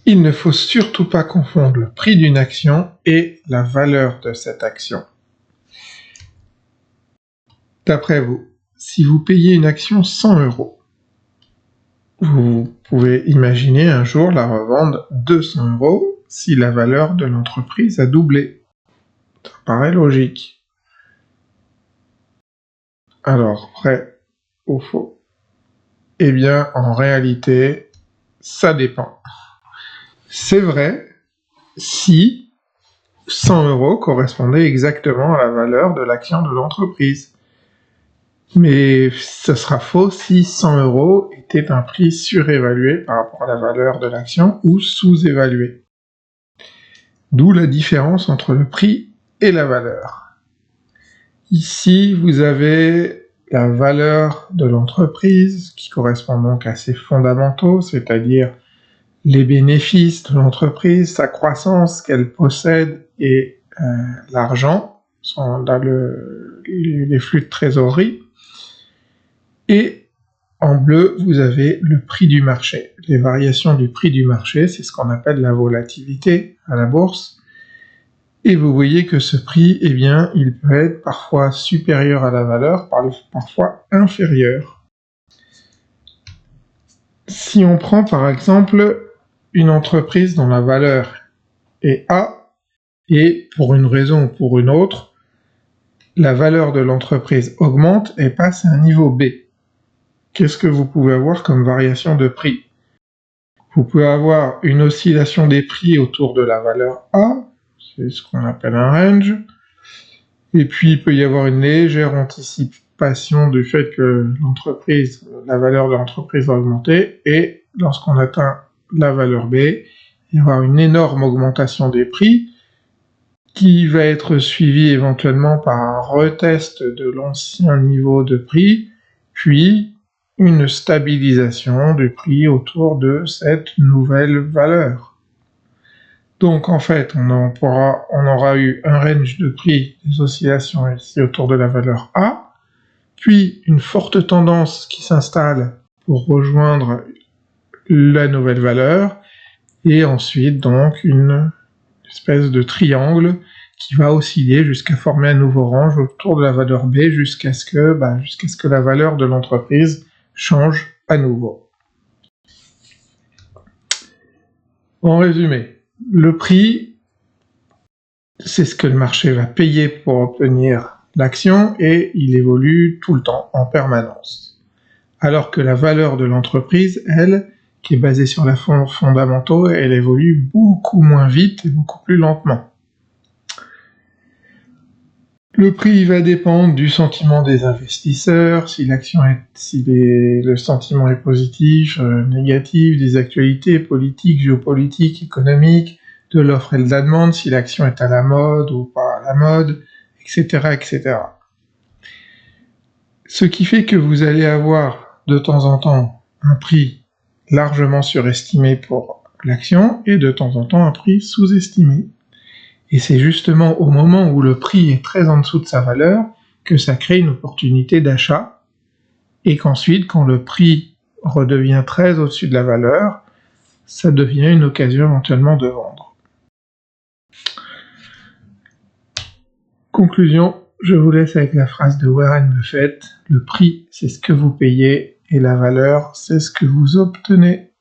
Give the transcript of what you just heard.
Il ne faut surtout pas confondre le prix d'une action et la valeur de cette action. D'après vous, si vous payez une action 100 €, vous pouvez imaginer un jour la revendre 200 € si la valeur de l'entreprise a doublé. Ça paraît logique. Alors, vrai ou faux? Eh bien, en réalité, ça dépend. C'est vrai si 100 € correspondait exactement à la valeur de l'action de l'entreprise. Mais ce sera faux si 100 € était un prix surévalué par rapport à la valeur de l'action ou sous-évalué. D'où la différence entre le prix et la valeur. Ici, vous avez la valeur de l'entreprise qui correspond donc à ses fondamentaux, c'est-à-dire les bénéfices de l'entreprise, sa croissance qu'elle possède et l'argent, les flux de trésorerie. Et en bleu, vous avez le prix du marché. Les variations du prix du marché, c'est ce qu'on appelle la volatilité à la bourse. Et vous voyez que ce prix, eh bien, il peut être parfois supérieur à la valeur, parfois inférieur. Si on prend par exemple une entreprise dont la valeur est A, et pour une raison ou pour une autre, la valeur de l'entreprise augmente et passe à un niveau B. Qu'est-ce que vous pouvez avoir comme variation de prix? Vous pouvez avoir une oscillation des prix autour de la valeur A, c'est ce qu'on appelle un range, et puis il peut y avoir une légère anticipation du fait que la valeur de l'entreprise va augmenter, et lorsqu'on atteint la valeur B, il va y avoir une énorme augmentation des prix, qui va être suivie éventuellement par un retest de l'ancien niveau de prix, puis une stabilisation du prix autour de cette nouvelle valeur. Donc en fait, on aura eu un range de prix, des oscillations ici autour de la valeur A, puis une forte tendance qui s'installe pour rejoindre la nouvelle valeur, et ensuite donc une espèce de triangle qui va osciller jusqu'à former un nouveau range autour de la valeur B jusqu'à ce que la valeur de l'entreprise change à nouveau. En résumé, le prix, c'est ce que le marché va payer pour obtenir l'action et il évolue tout le temps, en permanence. Alors que la valeur de l'entreprise, elle, qui est basée sur les fondamentaux, elle évolue beaucoup moins vite et beaucoup plus lentement. Le prix va dépendre du sentiment des investisseurs, si le sentiment est positif, négatif, des actualités politiques, géopolitiques, économiques, de l'offre et de la demande, si l'action est à la mode ou pas à la mode, etc., etc. Ce qui fait que vous allez avoir de temps en temps un prix largement surestimé pour l'action et de temps en temps un prix sous-estimé. Et c'est justement au moment où le prix est très en dessous de sa valeur que ça crée une opportunité d'achat, et qu'ensuite, quand le prix redevient très au-dessus de la valeur, ça devient une occasion éventuellement de vendre. Conclusion, je vous laisse avec la phrase de Warren Buffett, le prix c'est ce que vous payez et la valeur c'est ce que vous obtenez.